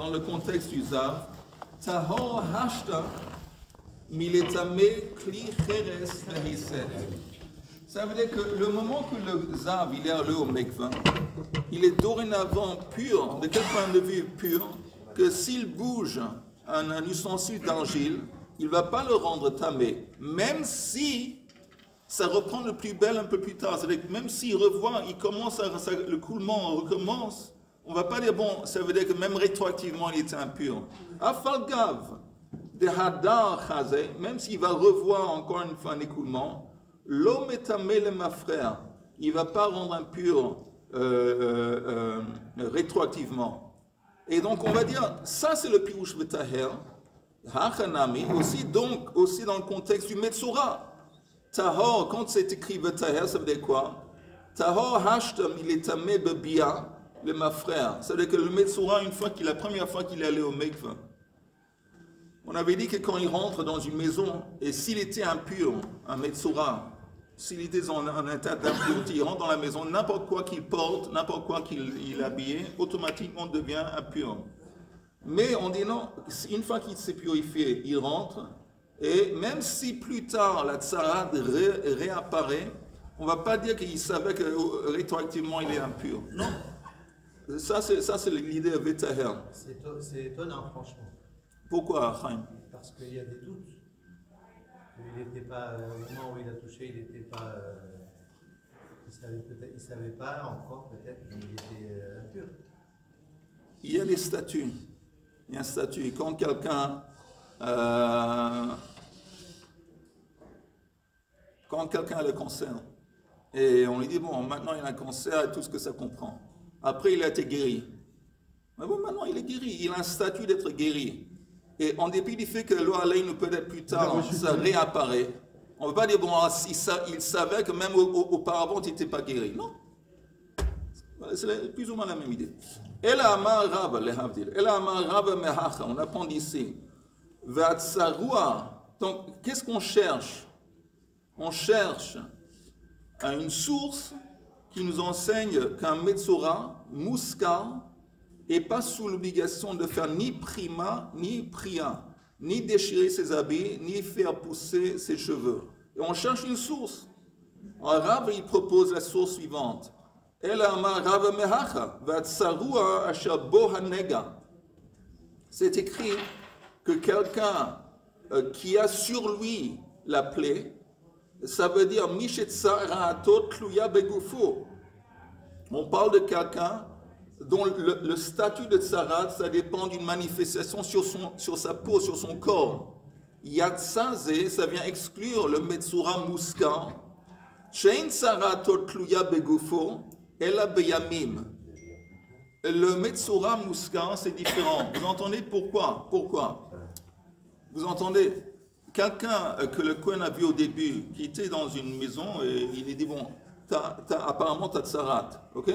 dans le contexte du Zav, Tahor Hashta Miletame Kli Cheres Vehised. Ça veut dire que le moment que le Zav il est allé au Mikvah, il est dorénavant pur, de quel point de vue pur, que s'il bouge un ustensile d'argile, il ne va pas le rendre tamé, même si ça reprend le plus bel un peu plus tard. C'est-à-dire que même s'il revoit, le coulement recommence, on ne va pas dire, bon, ça veut dire que même rétroactivement, il était impur. Afalgav, de hadar chazé, même s'il va revoir encore une fois un écoulement, l'homme est tamé le mafrère, il ne va pas rendre impur rétroactivement. Et donc, on va dire, ça c'est le pirouche vetaher, hachanami, aussi dans le contexte du Metzora. Tahor, quand c'est écrit vetaher, ça veut dire quoi? Tahor hashtam, il est tamé bebia, le mafrère. Ça veut dire que le Metzora, la première fois qu'il est allé au Mikvah, on avait dit que quand il rentre dans une maison, et s'il était impur, un Metzora, s'il était en état d'impureté, il rentre dans la maison, n'importe quoi qu'il porte, n'importe quoi qu'il est habillé, automatiquement devient impur. Mais on dit non, une fois qu'il s'est purifié, il rentre, et même si plus tard la tsarat réapparaît, on ne va pas dire qu'il savait que rétroactivement il est impur. Non. Ça c'est l'idée de Vetaher. C'est étonnant, franchement. Pourquoi, Chaim? Parce qu'il y a des doutes. Il n'était pas, au moment où il a touché, il n'était pas. Il ne savait pas encore, peut-être, qu'il était impur. Il y a des statuts. Il y a un statut. Quand quelqu'un a le cancer, et on lui dit, bon, maintenant il a un cancer et tout ce que ça comprend. Après, il a été guéri. Mais bon, maintenant il est guéri. Il a un statut d'être guéri. Et en dépit du fait que l'Oalein, peut-être plus tard, ça réapparaît, on ne va pas dire, bon, il savait que même auparavant, il n'était pas guéri. Non. C'est plus ou moins la même idée. On apprend d'ici. Donc, qu'est-ce qu'on cherche? On cherche une source qui nous enseigne qu'un Metzora, Mouska, n'est pas sous l'obligation de faire ni prima, ni pria, ni déchirer ses habits, ni faire pousser ses cheveux. Et on cherche une source. Un Rav, il propose la source suivante. C'est écrit que quelqu'un qui a sur lui la plaie, ça veut dire on parle de quelqu'un dont le statut de tsarat, ça dépend d'une manifestation sur sa peau, sur son corps. Yatsazé, ça vient exclure le Metzora Mouska. Shein tsaratot tluya begufo, ela beyamim. Le Metzora Mouska, c'est différent. Vous entendez pourquoi? Pourquoi? Vous entendez? Quelqu'un que le Kohen a vu au début, qui était dans une maison, et il lui dit, bon, apparemment tu as tsarat, ok?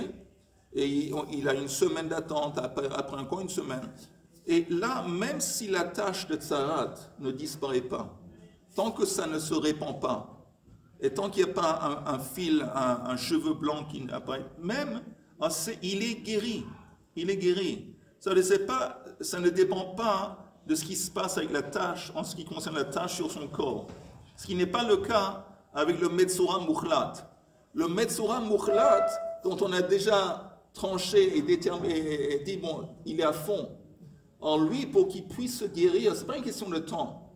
Et il a une semaine d'attente, après encore une semaine. Et là, même si la tache de tsarat ne disparaît pas, tant que ça ne se répand pas, et tant qu'il n'y a pas un fil, un cheveu blanc qui apparaît, même, il est guéri. Il est guéri. Ça ne dépend pas de ce qui se passe avec la tache, en ce qui concerne la tache sur son corps. Ce qui n'est pas le cas avec le Metzora Mukhlat. Le Metzora Mukhlat, dont on a déjà tranché et déterminé, et dit, bon, il est à fond. En lui, pour qu'il puisse se guérir, ce n'est pas une question de temps.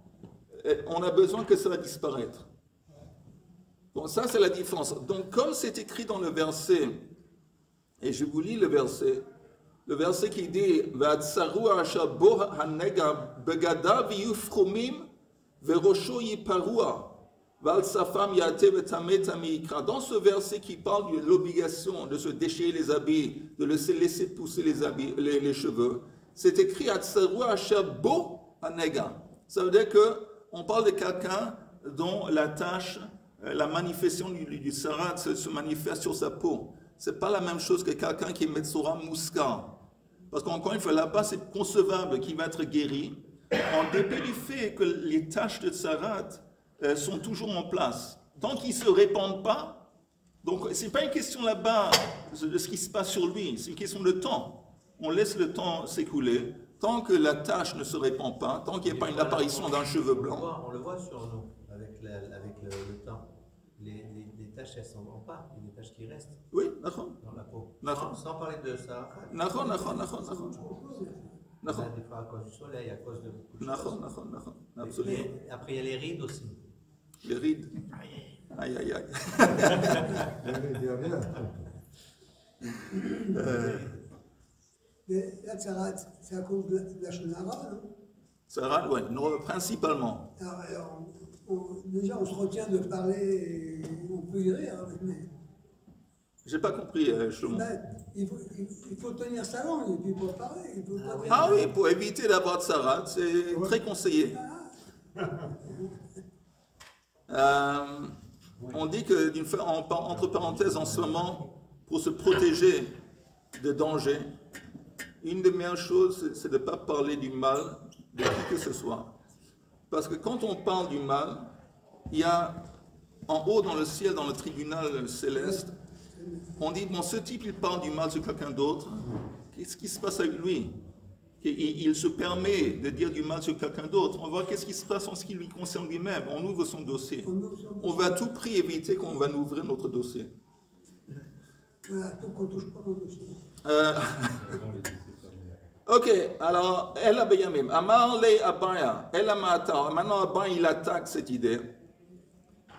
On a besoin que ça va disparaître. Bon, ça c'est la différence. Donc, comme c'est écrit dans le verset, et je vous lis le verset qui dit V'atsaru ashaboh hanega begada v'yufchumim v'rosho yiparua v'al safam yate v'tameh tamikra. Dans ce verset qui parle de l'obligation de se déchirer les habits, de laisser pousser les cheveux, c'est écrit Atsaru ashaboh hanega. Ça veut dire que on parle de quelqu'un dont la tache, la manifestation du sarat se manifeste sur sa peau. Ce n'est pas la même chose que quelqu'un qui est Metzora Mouska. Parce qu'encore une fois, là-bas, c'est concevable qu'il va être guéri, en dépit du fait que les taches de tsarat sont toujours en place. Tant qu'ils ne se répandent pas, donc ce n'est pas une question là-bas de ce qui se passe sur lui, c'est une question de temps. On laisse le temps s'écouler. tant que la tache ne se répand pas, tant qu'il n'y a pas une apparition d'un cheveu blanc. On le voit sur nous, avec le temps. Les taches, elles s'en vont pas, il y a des taches qui restent Oui, d'accord. dans la peau. D'accord. Sans parler de ça. D'accord. Des fois à cause du soleil, à cause de beaucoup de D'accord, choses. absolument. Après, il y a les rides aussi. Les rides. Aïe, aïe, aïe. Mais la tsarat, c'est à cause de la shonara, non? Sarah, oui, principalement. Alors, déjà, on se retient de parler, et on peut y rire, mais J'ai pas compris, Shlomo. ben, il faut tenir sa langue, et puis pour parler. Il faut pas dire- Ah oui, pour éviter d'avoir de Sarah, c'est très conseillé. On dit que, entre parenthèses, en ce moment, pour se protéger de danger, une des meilleures choses, c'est de ne pas parler du mal de qui que ce soit. Parce que quand on parle du mal, il y a en haut dans le ciel, dans le tribunal céleste, on dit, bon, ce type, il parle du mal sur quelqu'un d'autre. Qu'est-ce qui se passe avec lui? Il se permet de dire du mal sur quelqu'un d'autre. On va voir qu'est-ce qui se passe en ce qui lui concerne lui-même. On ouvre son dossier. On va à tout prix éviter qu'on va ouvrir notre dossier. Voilà, donc on touche pas au dossier. Ok, alors, El Abayamim, Amar le Abaya, El Amata, maintenant Abaya il attaque cette idée.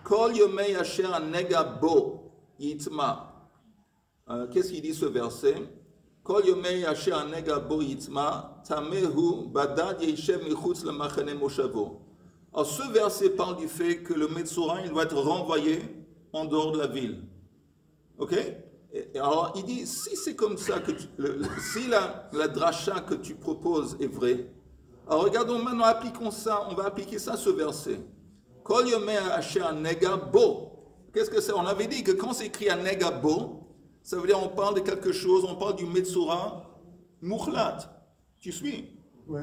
Kol Yomei Asher Nega Bo Yitma. Qu'est-ce qu'il dit ce verset? Kol Yomei Asher Nega Bo Yitma, Tamehu Badad Yeshem Michutz le Machane Moshavo. Alors, ce verset parle du fait que le Metzora, il doit être renvoyé en dehors de la ville. Ok? Et alors, il dit, si c'est comme ça, si la dracha que tu proposes est vraie, alors regardons maintenant, appliquons ça, on va appliquer ça à ce verset. Kol yomei asher nega bo. Qu'est-ce que c'est? On avait dit que quand c'est écrit à nega bo, ça veut dire on parle de quelque chose, on parle du Metzora mukhlat. Tu suis? Oui.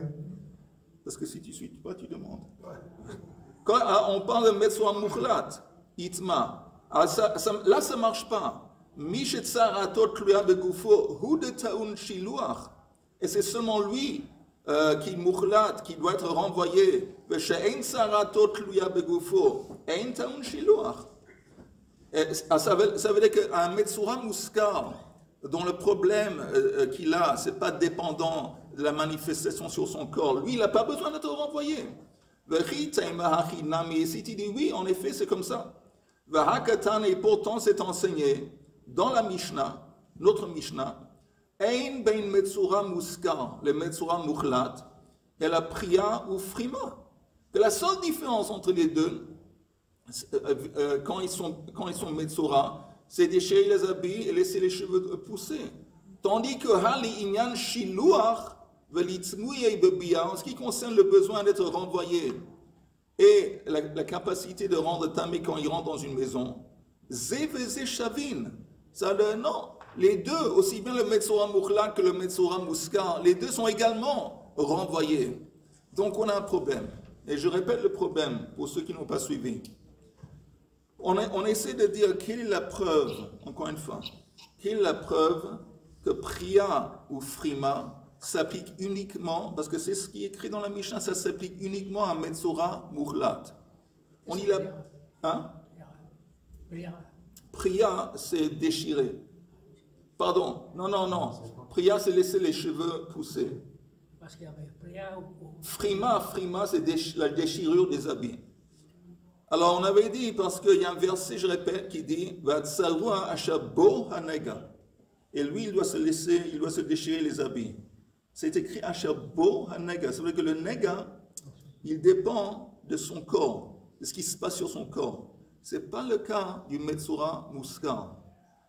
Parce que si tu suis pas, tu demandes. Quand on parle de Metzora mukhlat, itma, alors là ça marche pas. Et c'est seulement lui qui mukhlat, qui doit être renvoyé. Ça veut dire qu'un Metzora Muskar, dont le problème qu'il a, c'est pas dépendant de la manifestation sur son corps, lui, il n'a pas besoin d'être renvoyé. Si tu dis oui, en effet, c'est comme ça. Et pourtant, c'est enseigné dans la Mishnah, notre Mishnah, Ein ben Metzora Muskar, le Metzora Mukhlat, et la Priya ou Frima. Que la seule différence entre les deux, quand ils sont Metzora, c'est déchirer les habits et laisser les cheveux pousser. Tandis que Hali Inyan Shiluach, en ce qui concerne le besoin d'être renvoyé et la capacité de rendre tamé quand il rentre dans une maison, Zeveze Shavin. Ça non, les deux, aussi bien le Metzora Mukhlat que le Metzora Muskar, les deux sont également renvoyés. Donc on a un problème. Et je répète le problème pour ceux qui n'ont pas suivi. On essaie de dire quelle est la preuve, encore une fois, quelle est la preuve que Priya ou Frima s'applique uniquement, parce que c'est ce qui est écrit dans la Mishnah, ça s'applique uniquement à Metzora Mukhlat. On y l'a. Hein? Priya, c'est déchirer. Pardon, non. Priya, c'est laisser les cheveux pousser. Frima, c'est la déchirure des habits. Alors, on avait dit, parce qu'il y a un verset, je répète, qui dit Vatsarua Ashabo Hanega. Et lui, il doit se déchirer les habits. C'est écrit Ashabo Hanega. Ça veut dire que le nega, il dépend de son corps, de ce qui se passe sur son corps. Ce n'est pas le cas du Metzora Muskar.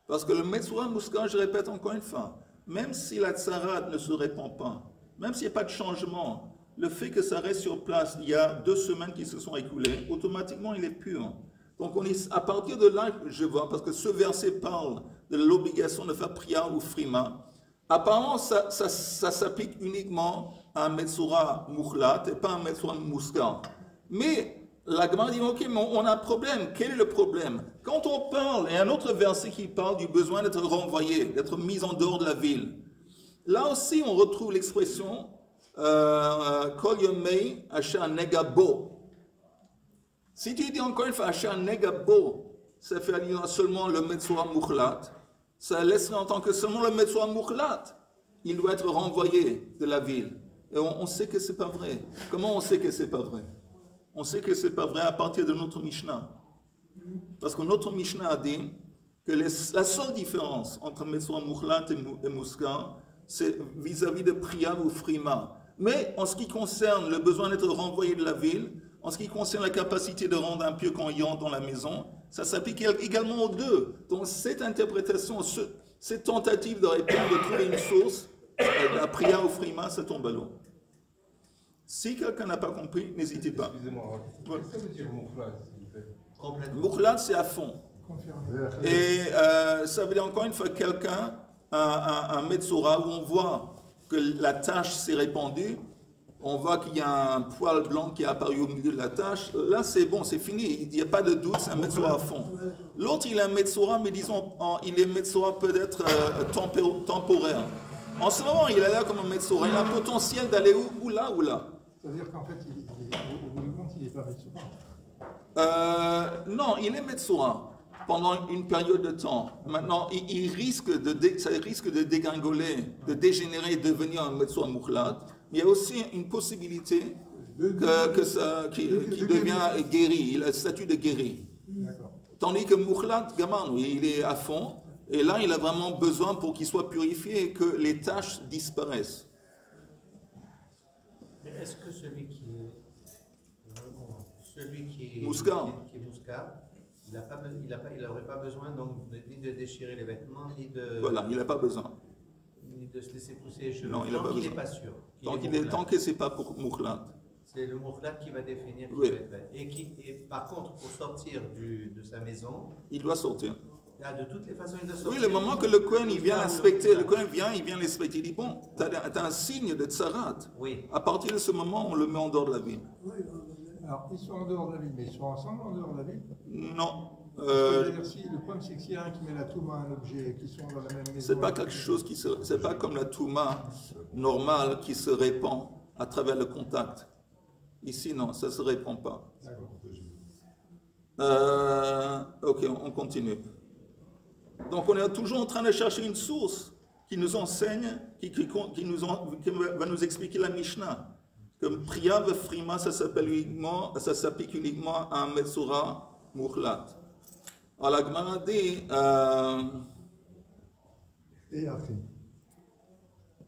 Parce que le Metzora Muskar, je répète encore une fois, même si la tsarade ne se répand pas, même s'il n'y a pas de changement, le fait que ça reste sur place, il y a 2 semaines qui se sont écoulées, automatiquement il est pur. Donc à partir de là, je vois, parce que ce verset parle de l'obligation de faire priya ou frima, apparemment ça s'applique uniquement à un Metzora Mukhlat et pas à un Metzora Muskar. Mais la Gemara dit, ok, mais on a un problème. Quel est le problème? Quand on parle, il y a un autre verset qui parle du besoin d'être renvoyé, d'être mis en dehors de la ville. Là aussi, on retrouve l'expression Kol Yomei Asher Negabo. Si tu dis encore une fois Asher Negabo, ça fait allusion seulement le Metzora Mukhlat, ça laisserait entendre que seulement le Metzora Mukhlat, il doit être renvoyé de la ville. Et on sait que c'est pas vrai. Comment on sait que c'est pas vrai? On sait que c'est pas vrai à partir de notre Mishnah. Parce que notre Mishnah a dit que la seule différence entre Metzora Mukhlat et Muskar, c'est vis-à-vis de Priya ou Frima. Mais en ce qui concerne le besoin d'être renvoyé de la ville, en ce qui concerne la capacité de rendre impur quand il entre dans la maison, ça s'applique également aux deux. Donc cette interprétation, cette tentative de répondre, de trouver une source, la Priya ou Frima, ça tombe à l'eau. Si quelqu'un n'a pas compris, n'hésitez pas. Excusez-moi, qu'est-ce que ça veut dire Mukhlat, s'il vous plaît? Complètement. Mukhlat, c'est à fond. Et ça veut dire encore une fois quelqu'un, un Metzora, où on voit que la tache s'est répandue, on voit qu'il y a un poil blanc qui est apparu au milieu de la tache. Là, c'est bon, c'est fini. Il n'y a pas de doute, c'est un Metzora à fond. L'autre, il est un Metzora, mais disons, il est Metzora peut-être temporaire. En ce moment, il est là comme un Metzora. Il a un potentiel d'aller où là, ou là. C'est-à-dire qu'en fait, au bout du compte, il n'est pas Metzora. Non, il est Metzora pendant une période de temps. Maintenant, ça risque de dégringoler, de dégénérer, de devenir un Metzora Mukhlat. Il y a aussi une possibilité qu'il devient guéri. Il a le statut de guéri. Tandis que Mukhlat, Gaman, il est à fond. Et là, il a vraiment besoin pour qu'il soit purifié et que les taches disparaissent. Mais est-ce que celui qui est Muskar, il n'aurait pas besoin donc ni de déchirer les vêtements, ni de... Voilà, il n'a pas besoin. Ni de se laisser pousser les cheveux. Non, il n'a pas Tant qu'il besoin. n'est pas sûr. Tant que ce n'est pas pour Mukhlat. C'est le Mukhlat qui va définir qui Oui. va être fait. Et par contre, pour sortir de sa maison, Il doit sortir. de toutes les façons, il doit sortir. Oui, le moment que le Kohen il vient l'inspecter, il vient l'inspecter, il dit bon, tu as un signe de tsarat. Oui. À partir de ce moment, on le met en dehors de la ville. Alors, ils sont en dehors de la ville, mais ils sont ensemble en dehors de la ville. Non. C'est-à-dire, le problème, c'est que s'il y a un qui met la touma à un objet qui sont dans la même maison. C'est pas quelque chose c'est pas comme la touma normale qui se répand à travers le contact. Ici, non, ça se répand pas. Ok, on continue. Donc, on est toujours en train de chercher une source qui nous enseigne, qui va nous expliquer la Mishnah. Comme Priya Frima, ça s'applique uniquement à un Metzora Mukhlat. Alors, la Gemara dit, Et après.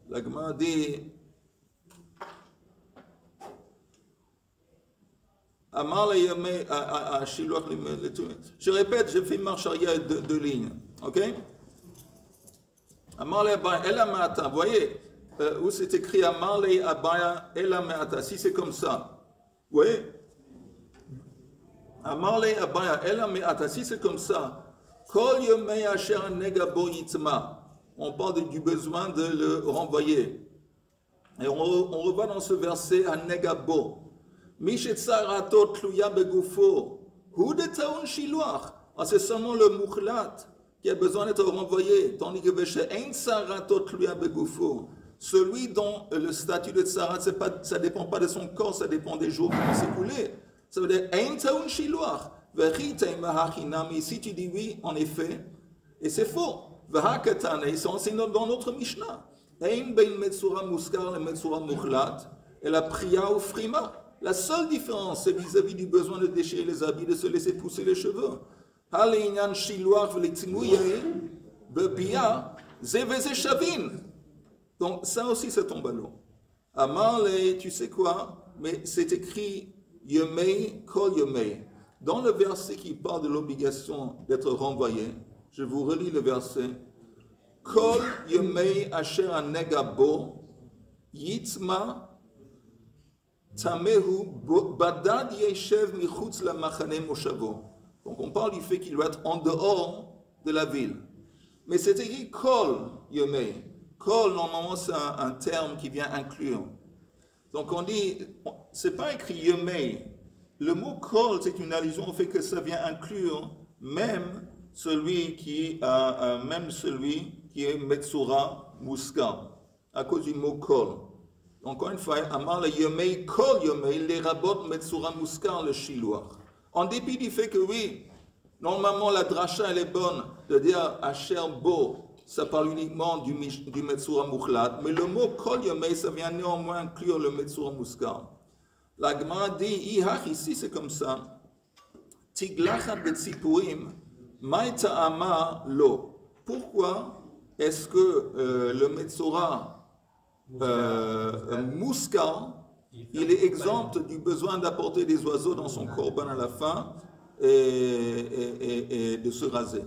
la Gemara dit, je répète, je fais marche arrière de lignes, ok? Vous voyez où c'est écrit Amarle Abaya Elameata, si c'est comme ça, vous voyez? Amarle Abaya Elameata, si c'est comme ça, Kol Yomei Asher Negabo Yitma, on parle du besoin de le renvoyer. Et on revoit dans ce verset à Negabo. C'est seulement le Mukhlat qui a besoin d'être renvoyé, tandis que celui dont le statut de Tsarat, ça ne dépend pas de son corps, ça dépend des jours qui vont s'écouler. Ça veut dire si tu dis oui, en effet, et c'est faux, et c'est enseigné dans notre Mishnah. Et la Priya ou Frima. La seule différence, c'est vis-à-vis du besoin de déchirer les habits, de se laisser pousser les cheveux. Donc ça aussi, ça tombe à l'eau. Amarle, tu sais quoi? Mais c'est écrit Yomei, Kol Yomei. Dans le verset qui parle de l'obligation d'être renvoyé, je vous relis le verset. Kol Yomei Asher Negabo Yitzma Tamehu Badad Yeshev Michutz la Machane Moshavo. Donc on parle du fait qu'il doit être en dehors de la ville. Mais c'est écrit Kol Yomei. Kol, normalement, c'est un terme qui vient inclure. Donc on dit, c'est pas écrit Yomei. Le mot Kol, c'est une allusion au fait que ça vient inclure même celui qui est Metzora Muska, à cause du mot Kol. Encore une fois, Amar le Yomei Kol Yomei, les rabot Metsura Muskar le Shiloach. En dépit du fait que oui, normalement la dracha elle est bonne, de dire Asher Bo, ça parle uniquement du Metsura Mukhlat, mais le mot Kol Yomei, ça vient néanmoins inclure le Metsura Muskar. La Gemara dit, Ihach, ici c'est comme ça, Tiglachat Betsipurim, Maïta Amar Lo. Pourquoi est-ce que le Metsura Muskar, il est exempt du besoin d'apporter des oiseaux dans son korban à la fin et de se raser?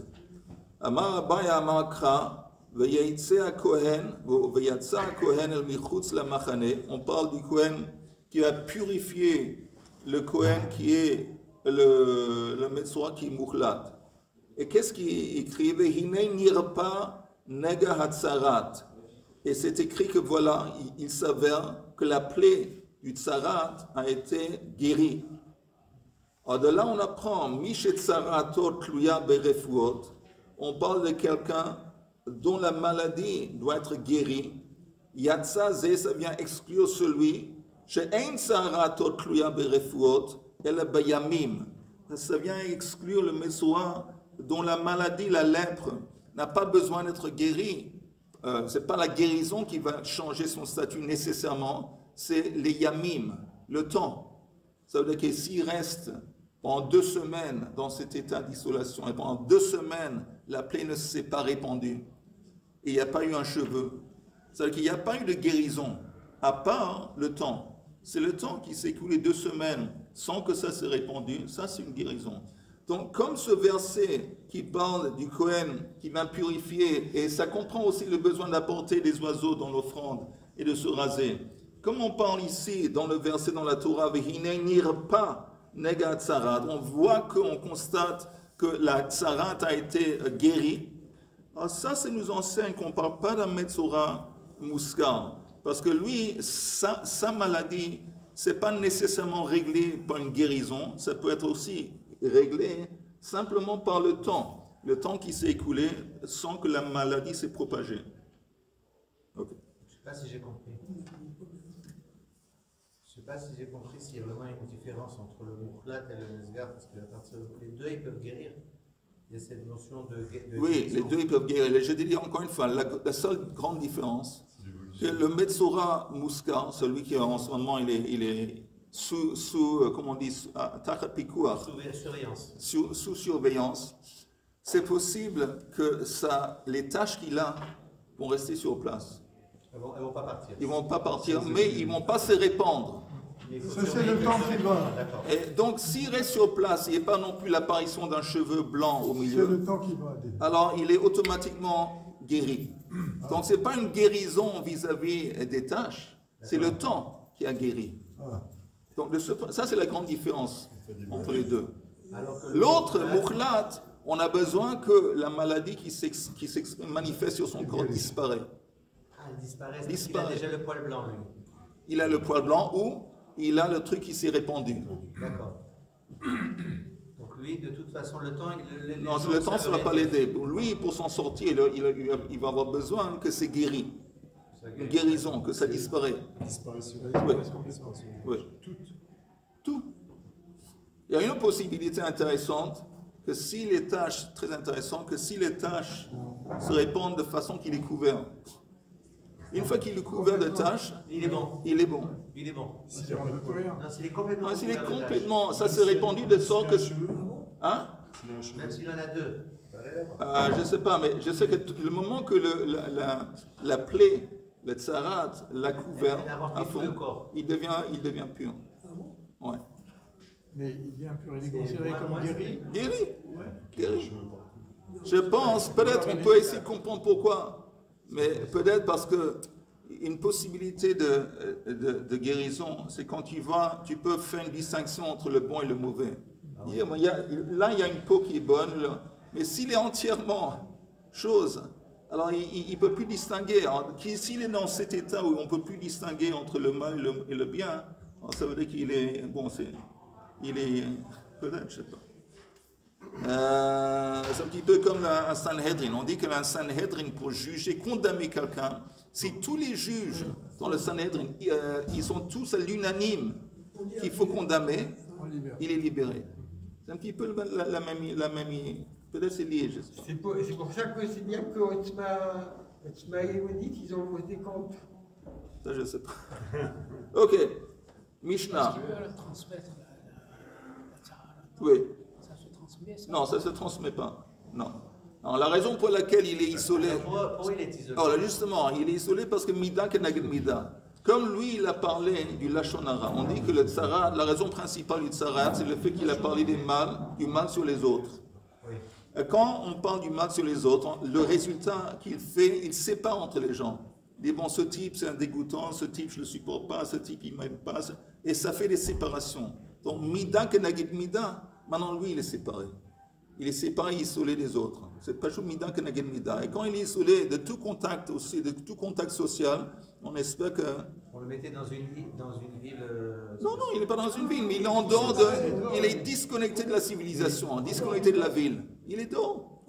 Amar Abaya Amar Kra, Veyatsa Kohen el Michutz la Machane. On parle du Kohen qui a purifié le Kohen qui est le Metsura qui est Mukhlat. Et qu'est-ce qu'il écrit? Vehine nirpa nega hatzarat. Et c'est écrit que voilà, il s'avère que la plaie du tsarat a été guérie. Alors de là, on apprend, Mishet tsaratot tluya berefuot. On parle de quelqu'un dont la maladie doit être guérie. Yatsa ze, ça vient exclure celui, chez ein tsaratot tluya berefuot, el bayamim. Ça vient exclure le Metsura dont la maladie, la lèpre, n'a pas besoin d'être guérie. Ce n'est pas la guérison qui va changer son statut nécessairement, c'est les yamim, le temps. Ça veut dire que s'il reste pendant 2 semaines dans cet état d'isolation, et pendant 2 semaines, la plaie ne s'est pas répandue, et il n'y a pas eu un cheveu, ça veut dire qu'il n'y a pas eu de guérison, à part le temps. C'est le temps qui s'est écoulé 2 semaines sans que ça s'est répandu, ça c'est une guérison. Donc, comme ce verset qui parle du Kohen qui va purifier, et ça comprend aussi le besoin d'apporter des oiseaux dans l'offrande et de se raser. Comme on parle ici dans le verset dans la Torah, Vehine nirpa nega tsarat, on voit qu'on constate que la tsarat a été guérie. Alors ça nous enseigne qu'on ne parle pas d'un Metsura Muskar, parce que lui, sa maladie, ce n'est pas nécessairement réglé par une guérison, ça peut être aussi réglé simplement par le temps qui s'est écoulé sans que la maladie s'est propagée. Okay. Je ne sais pas si j'ai compris. Je ne sais pas si j'ai compris s'il y a vraiment une différence entre le Mukhlat et le Nesgar, parce que à partir de les deux, ils peuvent guérir. Il y a cette notion de oui, les deux, ils peuvent guérir. Je dis encore une fois, la seule grande différence, c'est le Metsura Muskar, celui qui en ce moment, il est sous comment on dit, sous surveillance, c'est possible que les tâches qu'il a vont rester sur place. Elles ne vont pas partir. Ils ne vont pas partir, mais ils ne vont pas se répandre. Ça, c'est le temps qui va. Et donc, s'il reste sur place, il n'y a pas non plus l'apparition d'un cheveu blanc au milieu. C'est le temps qui va. Alors, il est automatiquement guéri. Donc, ce n'est pas une guérison vis-à-vis des tâches, c'est le temps qui a guéri. Donc, ça, c'est la grande différence entre les deux. L'autre, Mukhlat, on a besoin que la maladie qui s'exprime manifeste sur son corps disparaît. Ah, il disparaît. Il a déjà le poil blanc, lui. Il a le poil blanc ou il a le truc qui s'est répandu. D'accord. Donc, lui, de toute façon, le temps... Non, le temps ne va pas l'aider. Lui, pour s'en sortir, il va avoir besoin que c'est guéri. Une guérison, que ça disparaît. Disparition. Oui. Tout. Il y a une autre possibilité intéressante, que si les tâches, très intéressant, que si les tâches se répandent de façon qu'il est couvert. Une fois qu'il est couvert de tâches, il est bon. Il est bon. Il est bon. S'il est complètement. S'il est complètement, ça s'est répandu de sorte que. Hein? Même s'il en a 2. Je ne sais pas, mais je sais que le moment que la plaie, le tsarat, l'a couvert à fond, il devient pur. Ouais. Mais il devient pur, il est considéré comme guéri. Guéri. Je pense, peut-être on peut essayer de comprendre pourquoi, mais peut-être parce que une possibilité de guérison, c'est quand tu peux faire une distinction entre le bon et le mauvais. Là, il y a une peau qui est bonne, là, mais s'il est entièrement chose, alors il ne peut plus distinguer. S'il est dans cet état où on ne peut plus distinguer entre le mal et le bien, ça veut dire qu'il est, bon, il est, peut-être, je ne sais pas. C'est un petit peu comme un Sanhedrin. On dit qu'un Sanhedrin, pour juger, condamner quelqu'un, Si tous les juges dans le Sanhedrin, ils sont tous à l'unanime qu'il faut condamner, il est libéré. C'est un petit peu la même peut-être c'est lié. C'est pour ça que c'est bien que Otzma et Yehudit, ils ont voté contre. Ça, je ne sais pas. Ok. Mishnah. Est-ce que le transmettre la tzara, Oui. ça se transmet ça? Non, ça ne se transmet pas. Non. Alors, la raison pour laquelle il est isolé. Pourquoi il est isolé? Alors, justement, il est isolé parce que Mida Kenaged Mida. Comme lui, il a parlé du Lachon Hara. On dit que le tzara, la raison principale du tzara, c'est le fait qu'il a parlé du mal sur les autres. Oui. Et quand on parle du mal sur les autres, le résultat qu'il fait, il sépare entre les gens. Il dit, bon, ce type, c'est un dégoûtant, ce type, je ne le supporte pas, ce type, il ne m'aime pas. Et ça fait des séparations. Donc, Mida Kenaged Mida, maintenant, lui, il est séparé. Il est séparé, isolé des autres. C'est pas Mida Kenaged Mida. Et quand il est isolé de tout contact aussi, de tout contact social, on espère que... On le mettait dans une ville. Non, il n'est pas dans une ville, mais il est en dehors il est disconnecté de la civilisation, disconnecté de la ville. Il est dehors.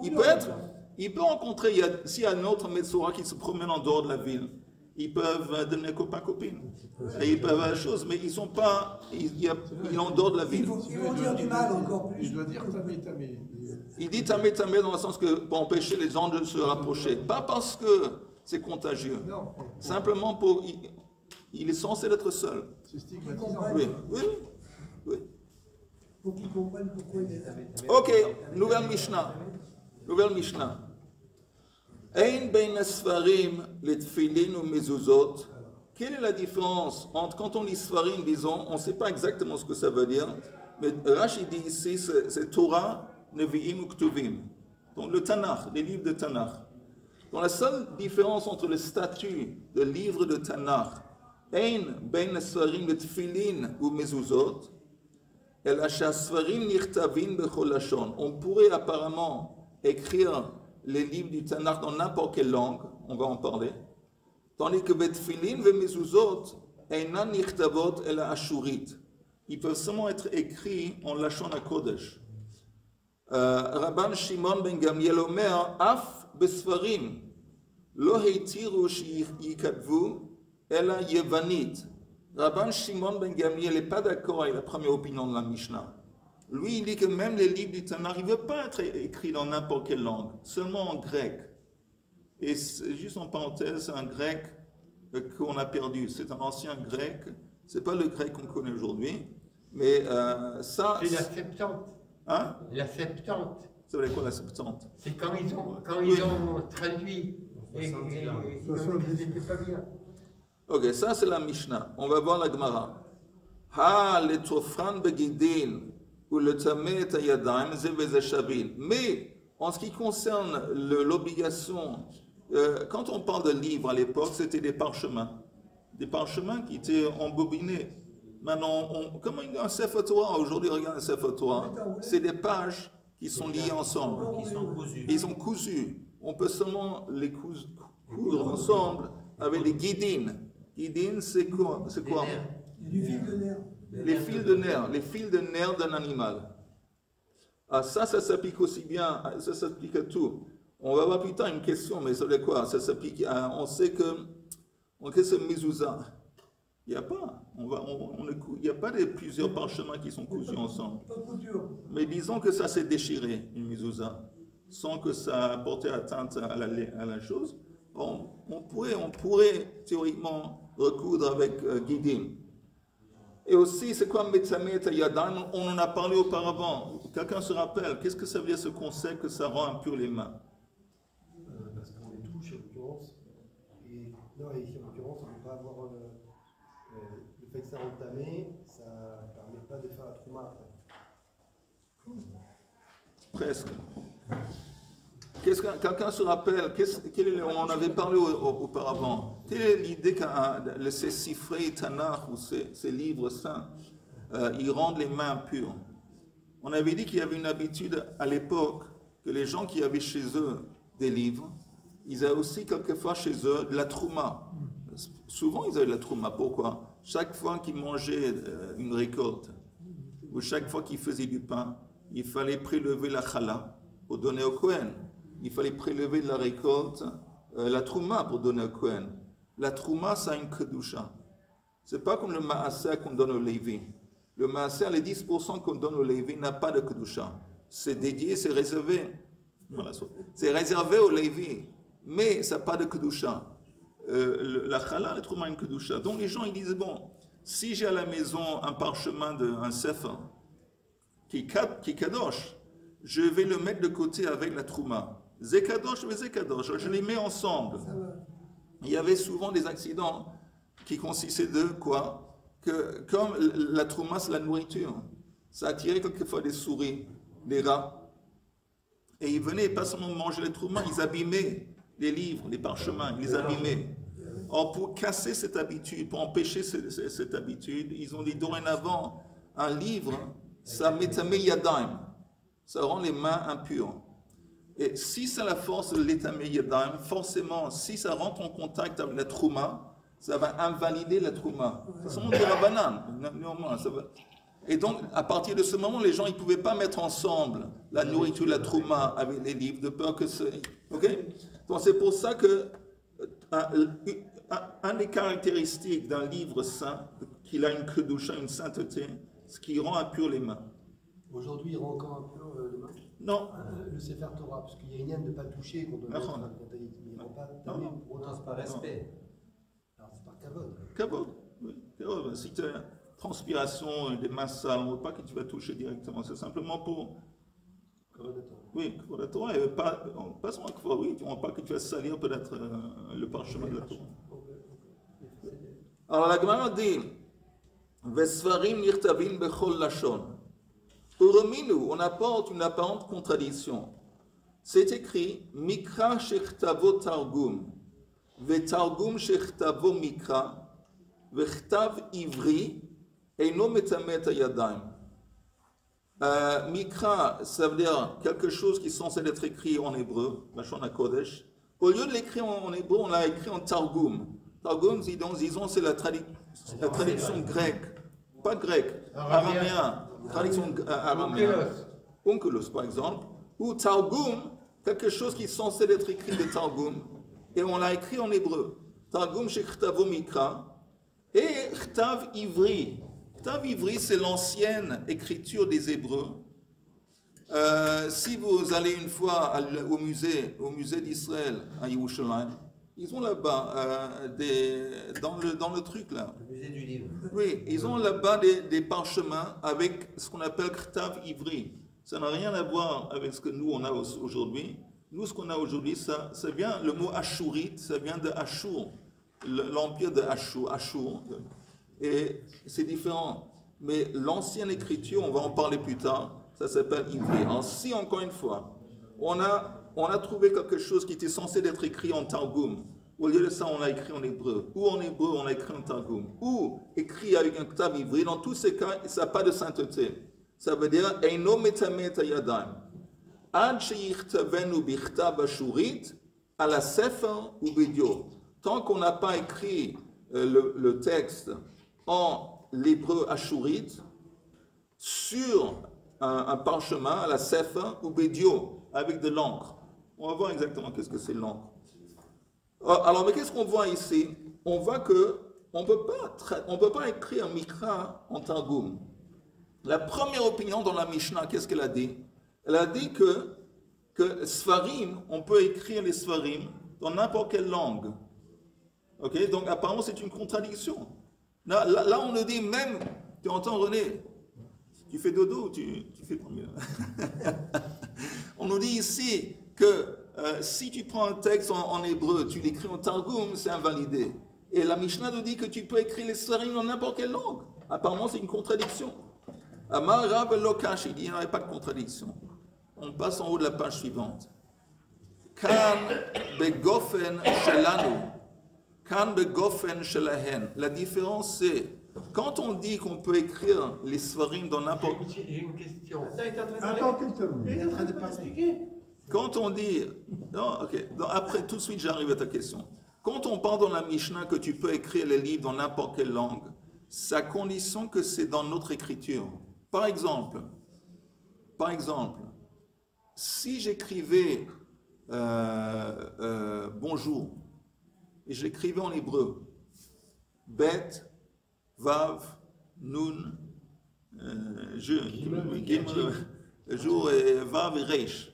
Il peut rencontrer, s'il y a un autre Metzora qui se promène en dehors de la ville, ils peuvent devenir copains-copines. Et ils peuvent faire des choses, mais ils sont pas, il est en dehors de la ville. Ils vont dire du mal encore plus. Il doit dire tamé. Il dit tamé dans le sens que pour empêcher les gens de se rapprocher. Pas parce que c'est contagieux. Non. Simplement il est censé être seul. C'est stigmatisant. Oui. Pour qu'ils comprennent pourquoi il est là. Ok, nouvelle Mishnah. Ein bein sfarim les tfilin ou mezuzot. Quelle est la différence entre, quand on lit sfarim, disons, on ne sait pas exactement ce que ça veut dire, mais Rashi dit ici, c'est Torah, Nevi'im ou Ktuvim. Donc le Tanakh, les livres de Tanakh. Donc la seule différence entre le statut de livre de Tanakh, Ein bein sfarim les tfilin ou mezuzot, et la sfarim nirtavin bechol lashon. On pourrait apparemment écrire les livres du Tanakh dans n'importe quelle langue, on va en parler. Tandis que Betfilin ve Mezuzot, Einan Nichtavot et la Ashurit. Ils peuvent seulement être écrits en Lashon HaKodesh. Rabban Shimon ben Gamliel Omer, Af Besfarim, Lo Heitiru Shiyikadvu, Ela Yevanit. Rabban Shimon ben Gamliel n'est pas d'accord avec la première opinion de la Mishnah. Lui, il dit que même les livres du Tanakh, ils ne veulent pas être écrits dans n'importe quelle langue, seulement en grec. Et juste en parenthèse, c'est un grec qu'on a perdu. C'est un ancien grec. Ce n'est pas le grec qu'on connaît aujourd'hui. Mais ça... C'est la Septante. Hein? La Septante. Ça veut dire quoi la Septante? C'est quand ils ont traduit. Et ils n'étaient pas bien. Ok, ça c'est la Mishnah. On va voir la Gemara. Ha le tofran begidin ou le tamé tayadaim zeveze shavil. Mais en ce qui concerne l'obligation, quand on parle de livres à l'époque, c'était des parchemins. Des parchemins qui étaient embobinés. Maintenant, comme un Sefer Torah, aujourd'hui, regarde un Sefer Torah, c'est des pages qui sont liées ensemble. Ils sont cousus. On peut seulement les coudre ensemble avec des guidines. Guidines, c'est quoi? Du fil de nerf. Les fils de nerfs d'un animal. Ah, ça s'applique aussi bien, ça s'applique à tout. On va voir plus tard une question, mais ça veut dire quoi? Ça s'applique à, on sait que ce mezouza, il n'y a pas. Il n'y a pas de plusieurs parchemins qui sont cousus ensemble. Pas de couture. Mais disons que ça s'est déchiré, une mezouza, sans que ça apporte atteinte à la chose. On pourrait théoriquement recoudre avec guidin. Et aussi, c'est quoi Metzamet Yadam? On en a parlé auparavant. Quelqu'un se rappelle, qu'est-ce que ça veut dire ce concept que ça rend impur les mains? Parce qu'on les touche en l'occurrence. Et non, ici en l'occurrence, on ne peut pas avoir le fait que ça entamé, ça ne permet pas de faire la trouma après. Presque. Quelqu'un se rappelle, on en avait parlé auparavant, quelle est l'idée que ces sifrei Tanakh ou ces livres saints, ils rendent les mains impures? On avait dit qu'il y avait une habitude à l'époque que les gens qui avaient chez eux des livres, ils avaient aussi quelquefois chez eux de la trouma. Souvent ils avaient de la trouma. Pourquoi? Chaque fois qu'ils mangeaient une récolte, ou chaque fois qu'ils faisaient du pain, il fallait prélever la chala pour donner au Kohen. Il fallait prélever de la récolte la trouma pour donner au Kohen. la Trouma, ça a une Kedusha. C'est pas comme le Maaser qu'on donne au Lévi. Le Maaser, les 10% qu'on donne au Lévi n'a pas de Kedusha. C'est dédié, c'est réservé. Voilà, c'est réservé au Lévi, mais ça n'a pas de Kedusha. La Chala, la Trouma a une Kedusha. Donc les gens, ils disent, bon, si j'ai à la maison un parchemin, un Sefer, qui Kadosh, je vais le mettre de côté avec la Trouma. Zekadosh, mais Zekadosh, je les mets ensemble. Il y avait souvent des accidents qui consistaient de quoi? Que comme la Trouma, c'est la nourriture, ça attirait quelquefois des souris, des rats. Et ils venaient pas seulement manger les Trouma, ils abîmaient les livres, les parchemins, ils les abîmaient. Or, pour casser cette habitude, pour empêcher cette habitude, ils ont dit dorénavant, un livre, ça metame yadaim, ça rend les mains impures. Et si c'est la force de l'étame yadaim, forcément, si ça rentre en contact avec la trouma, ça va invalider la trouma. C'est son de la banane, néanmoins. Et donc, à partir de ce moment, les gens ils ne pouvaient pas mettre ensemble la nourriture, la trouma avec les livres, de peur que c'est... Ok? Donc, c'est pour ça que un des caractéristiques d'un livre saint, qu'il a une kedusha, une sainteté, ce qui rend impur les mains. Aujourd'hui, il rend encore impur les mains? Non. Le Sefer Torah, parce qu'il y a une aime de ne pas toucher qu'on doit mettre quand il ne rend pas tamé pour autant. C'est par respect. Alors c'est par kavod. Kavod, oui. Kavod. Si tu as transpiration, des mains sales, on ne veut pas que tu vas toucher directement. C'est simplement pour... Oui, Kavod la Torah, et pas seulement Kavod, oui, on ne veut pas que tu vas salir peut-être le parchemin de la Torah. Alors la Gemara dit Vesfarim nirtavin bechol lashon. Urminu, on apporte une apparente contradiction. C'est écrit Mikra shechtavo targum, vetargum shechtavo mikra, vechtav ivri, eino metamet ayadaim. Mikra, ça veut dire quelque chose qui est censé être écrit en hébreu, Lashon HaKodesh. Au lieu de l'écrire en hébreu, on l'a écrit en targum. Targum, disons, c'est la traduction grecque, pas grecque, araméen. Traduction araméenne. Onkelos, par exemple, ou Targum, quelque chose qui est censé être écrit de Targum, et on l'a écrit en hébreu. Targum chez Chtavo Mikra, et Chtav Ivri. Chtav Ivri, c'est l'ancienne écriture des Hébreux. Si vous allez une fois au musée d'Israël, à Yerushalayim, ils ont là-bas, dans le truc là. Le musée du livre. Oui, ils ont là-bas des parchemins avec ce qu'on appelle Ktav Ivri. Ça n'a rien à voir avec ce que nous on a aujourd'hui. Nous, ce qu'on a aujourd'hui, ça vient, le mot Ashurite, ça vient de Ashur, l'empire de Ashur. Et c'est différent. Mais l'ancienne écriture, on va en parler plus tard, ça s'appelle Ivri. Alors, si encore une fois, on a trouvé quelque chose qui était censé être écrit en Targum. Au lieu de ça, on l'a écrit en hébreu. Ou en hébreu, on l'a écrit en Targum. Ou écrit avec un Ktav Ivri. Dans tous ces cas, ça n'a pas de sainteté. Ça veut dire Eino metamet ayadam. Ad sheyichtavenu bichtav ashurit ala sefer ubidio. Tant qu'on n'a pas écrit le texte en l'hébreu ashurite sur un parchemin à la sefer ubidio avec de l'encre. On va voir exactement qu'est-ce que c'est l'encre. Alors, mais qu'est-ce qu'on voit ici? On voit que on peut pas écrire Mikra en Targum. La première opinion dans la Mishnah, qu'est-ce qu'elle a dit? Elle a dit que Sfarim, on peut écrire les Sfarim dans n'importe quelle langue. Ok? Donc apparemment c'est une contradiction. Là on nous dit même, tu entends René, tu fais dodo ou tu fais pas mieux? On nous dit ici que si tu prends un texte en hébreu, tu l'écris en Targum, c'est invalidé. Et la Mishnah nous dit que tu peux écrire les Sfarim dans n'importe quelle langue. Apparemment, c'est une contradiction. Amar Rav Lokash, il dit qu'il n'y avait pas de contradiction. On passe en haut de la page suivante. Kan begofen shelanu, kan begofen shelahen. La différence, c'est quand on dit qu'on peut écrire les Sfarim dans n'importe... J'ai une question. Attends qu'il termine. Il est en train de pas expliquer. Quand on dit... Non, ok. Donc, après, tout de suite, j'arrive à ta question. Quand on parle dans la Mishnah que tu peux écrire les livres dans n'importe quelle langue, c'est à condition que c'est dans notre écriture. Par exemple, si j'écrivais bonjour, et je l'écrivais en hébreu. Bet, Vav, Nun, Gimel, Jour et Vav et Reish.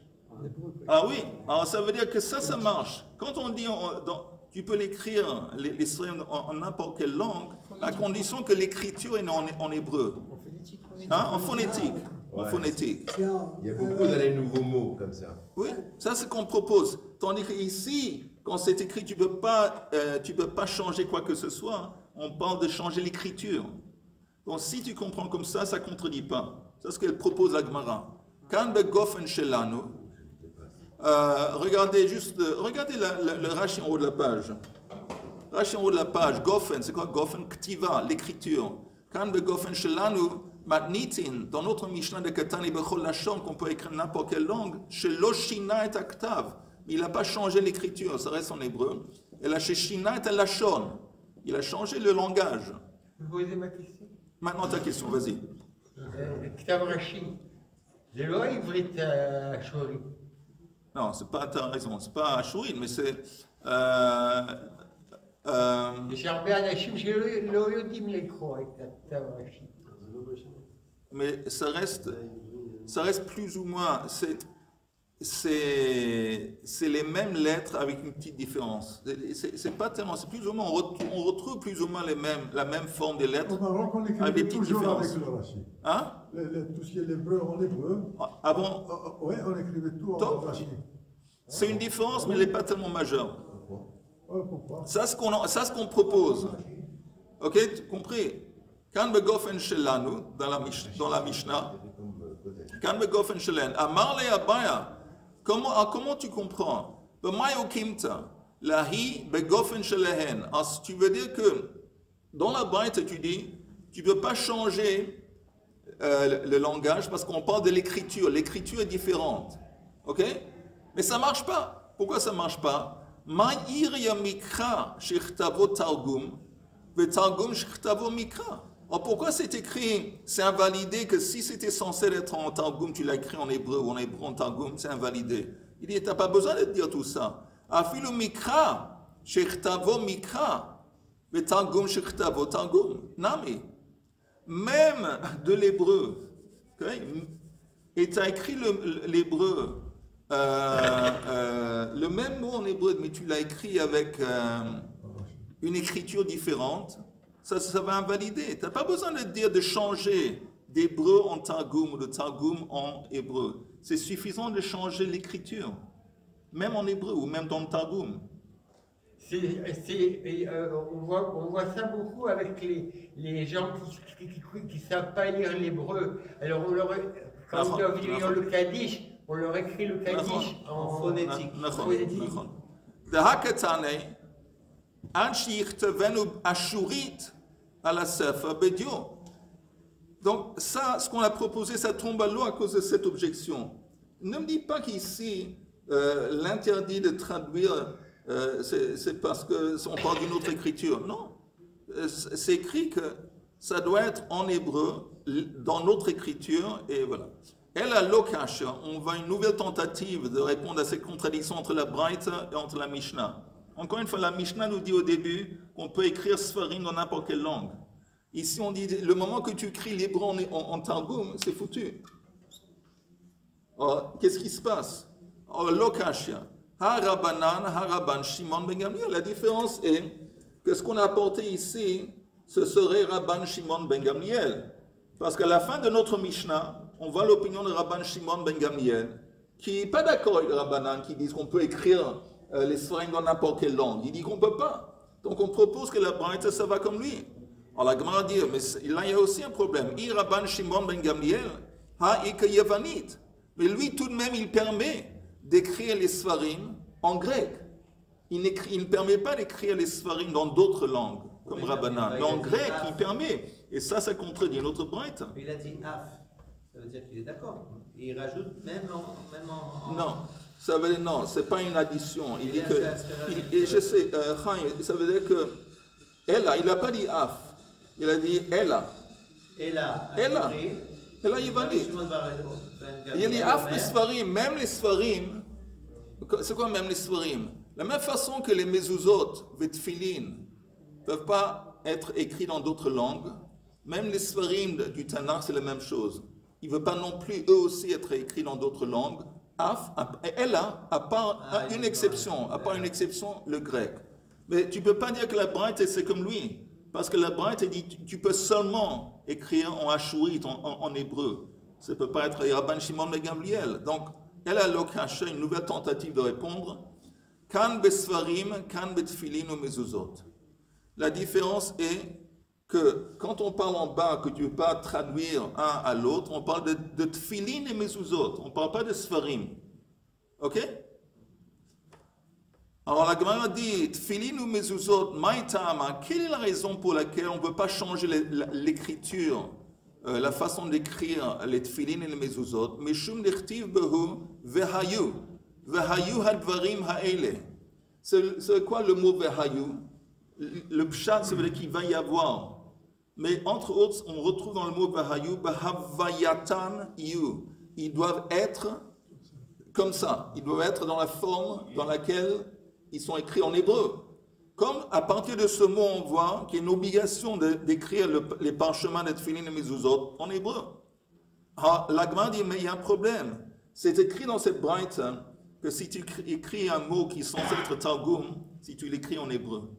Ah oui, alors ça veut dire que ça marche. Quand on dit, tu peux l'écrire, les spharimes en n'importe quelle langue, à condition que l'écriture est en hébreu. Hein, en phonétique. En phonétique. Il y a beaucoup de nouveaux mots comme ça. Oui, ça c'est ce qu'on propose. Tandis qu'ici, quand c'est écrit, tu peux pas changer quoi que ce soit. On parle de changer l'écriture. Donc si tu comprends comme ça ne contredit pas. C'est ce qu'elle propose la Gemara. Kan begofen shelanu. Regardez le Rashi en haut de la page. Rashi en haut de la page. Gofen, c'est quoi Gofen? Ktiva, l'écriture. Kan begofen shelanu. Matnitin, dans notre Mishnah de Katani Bechol Lachon, qu'on peut écrire n'importe quelle langue, chez Loshina et Aktav, il n'a pas changé l'écriture, ça reste en hébreu. Et là, chez Shina et Lachon, il a changé le langage. Vous posez ma question? Maintenant ta question, vas-y. Ktav Rashi, c'est loi ivrit à Shori. Non, c'est pas, t'as raison, c'est pas Ashurin, mais c'est. יש הרבה אנשים שלא יודעים לקרוא את כתב ראשי. Mais ça reste plus ou moins, c'est les mêmes lettres avec une petite différence. C'est pas tellement, c'est plus ou moins, on retrouve plus ou moins la même forme des lettres avec des petites différences. Avec le Rashi. Hein? Tout ce qui est l'hébreu en hébreu. Ah bon? Oui, on écrivait tout en Rashi. C'est une différence, mais elle n'est pas tellement majeure. Pourquoi? Ça, ce qu'on propose. Ok, tu compris? Kan begofen shelanu, dans la Mishnah, kan begofen shelen, amar le abaya, comment tu comprends? B'mayo kimta, lahi begofen shelehen. Tu veux dire que, dans la Braïta, tu dis, tu ne peux pas changer le langage parce qu'on parle de l'écriture. L'écriture est différente. Ok? Mais ça ne marche pas. Pourquoi ça ne marche pas? Ma'ir ya mikra shechtavo targum, ve targum shechtavo mikra. Alors pourquoi c'est écrit, c'est invalidé que si c'était censé être en Targum, tu l'as écrit en hébreu ou en hébreu en Targum, c'est invalidé. Il dit, tu n'as pas besoin de dire tout ça. Afilu mikra, shechtavo mikra, ve Targum shechtavo Targum. Nami. Même de l'hébreu. Okay? Et tu as écrit l'hébreu, le même mot en hébreu, mais tu l'as écrit avec une écriture différente. Ça va invalider. Tu n'as pas besoin de dire de changer d'hébreu en Targum ou de Targum en hébreu. C'est suffisant de changer l'écriture, même en hébreu ou même dans le Targum. On voit ça beaucoup avec les gens qui ne savent pas lire l'hébreu. Alors quand ils doivent lire le Kaddish, on leur écrit le Kaddish en phonétique. Donc ça, ce qu'on a proposé, ça tombe à l'eau à cause de cette objection. Ne me dis pas qu'ici, l'interdit de traduire, c'est parce qu'on parle d'une autre écriture. Non, c'est écrit que ça doit être en hébreu, dans notre écriture, et voilà. Et la Lokasha, on va une nouvelle tentative de répondre à cette contradiction entre la Braïta et entre la Mishnah. Encore une fois, la Mishnah nous dit au début qu'on peut écrire Sfarim dans n'importe quelle langue. Ici, on dit, le moment que tu écris l'hébreu en Targum, c'est foutu. Alors, qu'est-ce qui se passe? Lokashia. Harabanan, Haraban, Shimon ben Gamliel. La différence est que ce qu'on a apporté ici, ce serait Rabban Shimon ben Gamliel. Parce qu'à la fin de notre Mishnah, on voit l'opinion de Rabban Shimon ben Gamliel, qui n'est pas d'accord avec Rabbanan, qui disent qu'on peut écrire les Sfarim dans n'importe quelle langue. Il dit qu'on ne peut pas. Donc on propose que la Braïta, ça va comme lui. Alors la Gemara dit, mais là il y a aussi un problème. Rabban Shimon ben Gamliel, ha'ika yavanit. Mais lui tout de même, il permet d'écrire les Sfarim en grec. Il ne permet pas d'écrire les Sfarim dans d'autres langues, comme Rabbanan. Mais en grec, il permet. Et ça contredit notre Braïta. Il a dit af. Ça veut dire qu'il est d'accord. Et il rajoute même en... Non. Ça veut dire, non, c'est pas une addition. Il dit que, et je sais, ça veut dire que, Ella, il n'a pas dit af, il a dit Ella. Ella, il va dire. Il a dit af les Sfarim, même les Sfarim, c'est quoi même les Sfarim? La même façon que les mezuzot, les tfilin, ne peuvent pas être écrits dans d'autres langues, même les sfarim du Tanakh, c'est la même chose. Il ne veut pas non plus, eux aussi, être écrits dans d'autres langues. Elle a, à part une exception, le grec. Mais tu ne peux pas dire que la Braïta, c'est comme lui. Parce que la Braïta dit, tu peux seulement écrire en ashurite, en hébreu. Ça ne peut pas être Rabban Shimon ben Gamliel. Donc, elle a l'occasion, une nouvelle tentative de répondre. Kan besfarim, kan betfilin ou mezuzot. La différence est que quand on parle en bas, que tu ne veux pas traduire un à l'autre, on parle de tfilin et mezuzot. On ne parle pas de sfarim. Ok? Alors la Gemara dit, tfilin ou mezuzot, maïtama, quelle est la raison pour laquelle on ne veut pas changer l'écriture, la façon d'écrire les tfilin et les mezuzot? Meshum nechtiv behu vehayu. Vehayu hadvarim ha'ele. C'est quoi le mot vehayu? Le pshat, ça veut dire qu'il va y avoir. Mais entre autres, on retrouve dans le mot Vahayu, Bahavayatan Yu. Ils doivent être comme ça. Ils doivent être dans la forme dans laquelle ils sont écrits en hébreu. Comme à partir de ce mot, on voit qu'il y a une obligation d'écrire les parchemins de Tfilin et Mezuzot en hébreu. Alors, l'Agma dit, mais il y a un problème. C'est écrit dans cette braïta que si tu écris un mot qui est censé être Targum, si tu l'écris en hébreu,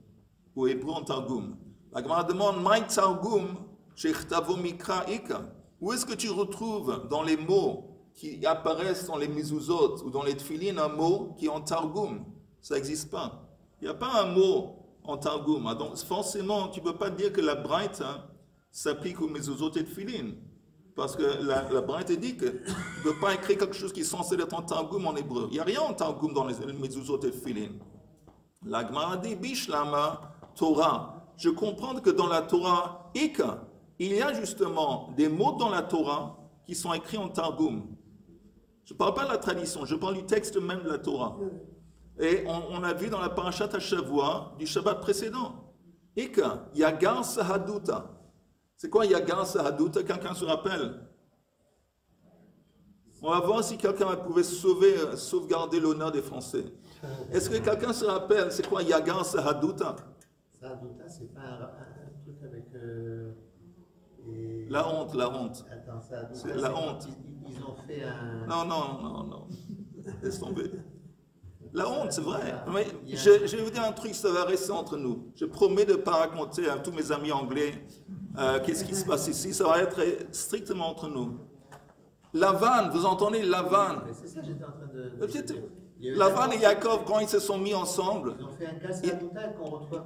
ou hébreu en Targum. La Gemara demande, Maï Targum, Shechtavo Mikra Ika. Où est-ce que tu retrouves dans les mots qui apparaissent dans les mezuzot ou dans les tfilin un mot qui est en Targum? Ça n'existe pas. Il n'y a pas un mot en Targum. Donc forcément, tu ne peux pas dire que la braïta s'applique aux mezuzot et tfilin. Parce que la braïta dit que tu ne peux pas écrire quelque chose qui est censé être en Targum en hébreu. Il n'y a rien en Targum dans les mezuzot et tfilin. La Gemara dit, Bishlama Torah. Je comprends que dans la Torah, il y a justement des mots dans la Torah qui sont écrits en Targum. Je ne parle pas de la tradition, je parle du texte même de la Torah. Et on a vu dans la parashat HaShavua du Shabbat précédent. Yagar Sahaduta. C'est quoi Yagar Sahaduta? Quelqu'un se rappelle? On va voir si quelqu'un pouvait sauvegarder l'honneur des Français. Est-ce que quelqu'un se rappelle c'est quoi Yagar Sahaduta? Sahaduta, c'est pas un truc avec... La honte. Attends, Sahaduta, c'est la honte. Ils ont fait un... Non. Laisse tomber. La honte, c'est vrai. Mais je vais vous dire un truc, ça va rester entre nous. Je promets de ne pas raconter à tous mes amis anglais qu'est-ce qui se passe ici. Ça va être strictement entre nous. Lavan, vous entendez Lavan? C'est ça, j'étais en train de... Lavan et Yaakov, quand ils se sont mis ensemble, ils ont fait un cas Sahaduta qu'on retrouve...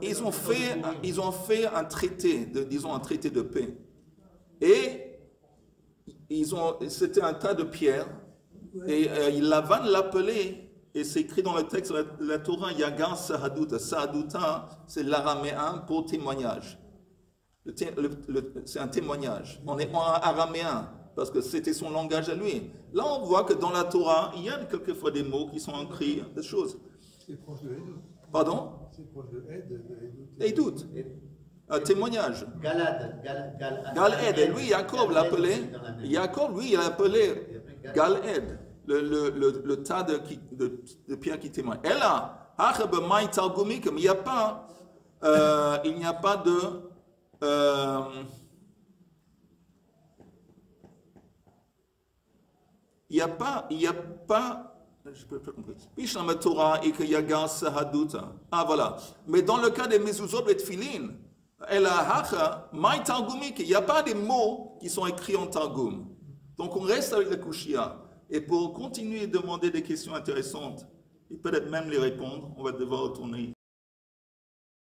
Ils ont fait un traité, disons un traité de paix. Et c'était un tas de pierres. Et Lavan l'appelait, et c'est écrit dans le texte de la Torah, Yagar Sahaduta. Sahaduta, c'est l'araméen pour témoignage. C'est un témoignage. On est en araméen, parce que c'était son langage à lui. Là, on voit que dans la Torah, il y a quelquefois des mots qui sont écrits, des choses. C'est proche de Edut. Pardon? C'est proche de Edut. Un témoignage. Galed. Et lui, Jacob l'appelait. Jacob, lui, il l'appelait Galed. Le tas de pierres qui témoignent. Et là, il n'y a pas de... il n'y a pas, je peux pas comprendre. Ah voilà. Mais dans le cas des mezuzot et tfilin, il n'y a pas des mots qui sont écrits en Targum. Donc on reste avec la Kushia. Et pour continuer à demander des questions intéressantes, et peut-être même les répondre, on va devoir retourner